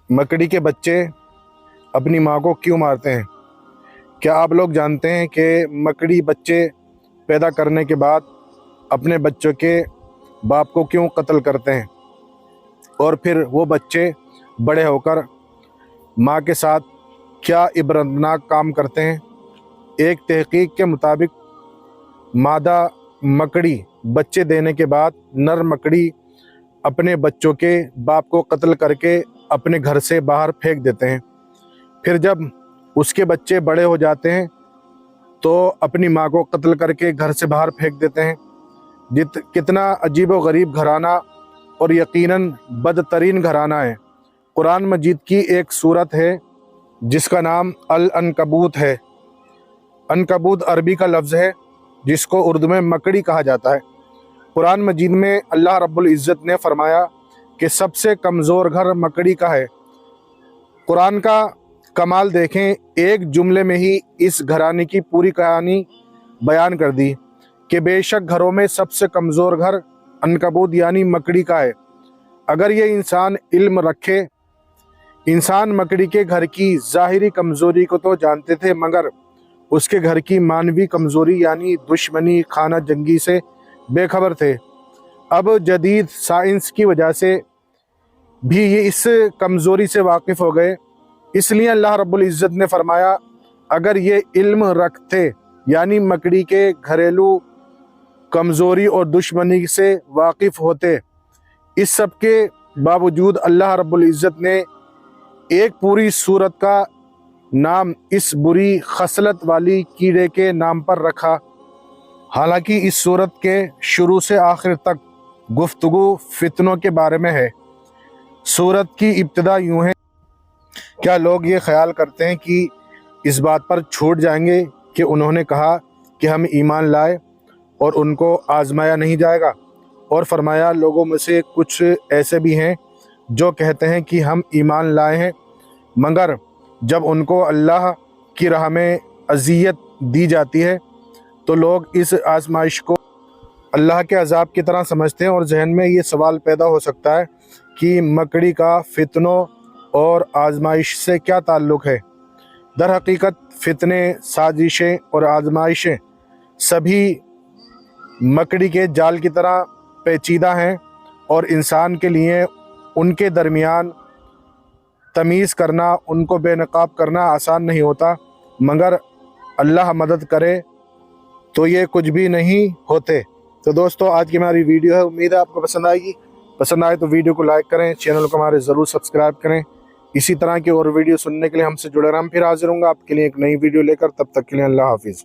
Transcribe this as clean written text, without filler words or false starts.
मकड़ी के बच्चे अपनी माँ को क्यों मारते हैं? क्या आप लोग जानते हैं कि मकड़ी बच्चे पैदा करने के बाद अपने बच्चों के बाप को क्यों कत्ल करते हैं और फिर वो बच्चे बड़े होकर माँ के साथ क्या इबरतनाक काम करते हैं? एक तहकीक के मुताबिक मादा मकड़ी बच्चे देने के बाद नर मकड़ी अपने बच्चों के बाप को कत्ल करके अपने घर से बाहर फेंक देते हैं। फिर जब उसके बच्चे बड़े हो जाते हैं तो अपनी माँ को कत्ल करके घर से बाहर फेंक देते हैं। कितना अजीब व गरीब घराना और यकीनन बदतरीन घराना है। कुरान मजीद की एक सूरत है जिसका नाम अल अनकबूत है। अनकबूत अरबी का लफ्ज़ है जिसको उर्दू में मकड़ी कहा जाता है। कुरान मजीद में अल्लाह रब्बुल इज़्ज़त ने फरमाया कि सबसे कमज़ोर घर मकड़ी का है। कुरान का कमाल देखें, एक जुमले में ही इस घराने की पूरी कहानी बयान कर दी कि बेशक घरों में सबसे कमज़ोर घर अनकबूत यानी मकड़ी का है। अगर ये इंसान इल्म रखे, इंसान मकड़ी के घर की ज़ाहिरी कमज़ोरी को तो जानते थे मगर उसके घर की मानवी कमज़ोरी यानी दुश्मनी खाना जंगी से बेखबर थे। अब जदीद साइंस की वजह से भी ये इस कमज़ोरी से वाकिफ़ हो गए। इसलिए अल्लाह रब्बुल इज़्ज़त ने फरमाया अगर ये इल्म रखते यानी मकड़ी के घरेलू कमज़ोरी और दुश्मनी से वाकिफ़ होते, इस सब के बावजूद अल्लाह रब्बुल इज़्ज़त ने एक पूरी सूरत का नाम इस बुरी खसलत वाली कीड़े के नाम पर रखा। हालांकि इस सूरत के शुरू से आखिर तक गुफ्तगू फितनों के बारे में है। सूरत की इब्तिदा यूँ है, क्या लोग ये ख्याल करते हैं कि इस बात पर छूट जाएंगे कि उन्होंने कहा कि हम ईमान लाए और उनको आजमाया नहीं जाएगा? और फरमाया लोगों में से कुछ ऐसे भी हैं जो कहते हैं कि हम ईमान लाए हैं मगर जब उनको अल्लाह की राह में अज़ियत दी जाती है तो लोग इस आजमाइश को अल्लाह के अज़ाब की तरह समझते हैं। और जहन में ये सवाल पैदा हो सकता है कि मकड़ी का फितनों और आजमाइश से क्या ताल्लुक़ है। दर हकीकत फितने, साजिशें और आजमाइशें सभी मकड़ी के जाल की तरह पेचीदा हैं और इंसान के लिए उनके दरमियान तमीज़ करना, उनको बेनकाब करना आसान नहीं होता मगर अल्लाह मदद करे तो ये कुछ भी नहीं होते। तो दोस्तों आज की हमारी वीडियो है, उम्मीद है आपको पसंद आएगी। पसंद आए तो वीडियो को लाइक करें, चैनल को हमारे ज़रूर सब्सक्राइब करें। इसी तरह की और वीडियो सुनने के लिए हमसे जुड़े रहें। हम फिर हाजिर होंगे आपके लिए एक नई वीडियो लेकर। तब तक के लिए अल्लाह हाफिज़।